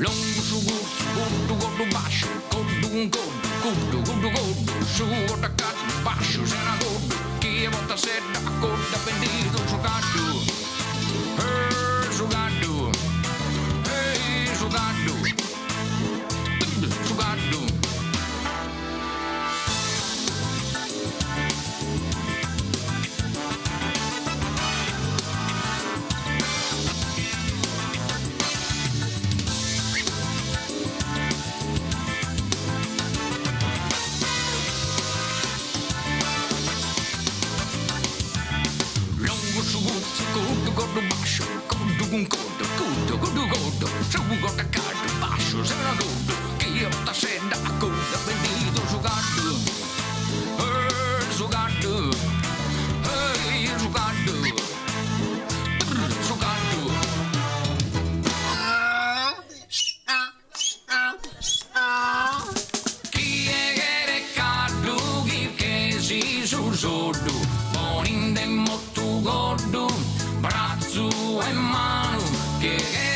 Longo su gusto, gordo baixo, gordo su gordo cazzo baixo, se era gordo, che volta sera accorda benito giocando, giocando, giocando, giocando. Gordo baixo, gordo con gordo, su gordo caldo baixo, se era gordo, che io stasera a gordo venito giocando, giocando, giocando, giocando. Chi è che è caldo, chi che si sul sordo, morinde molto gordo, braccio e mano che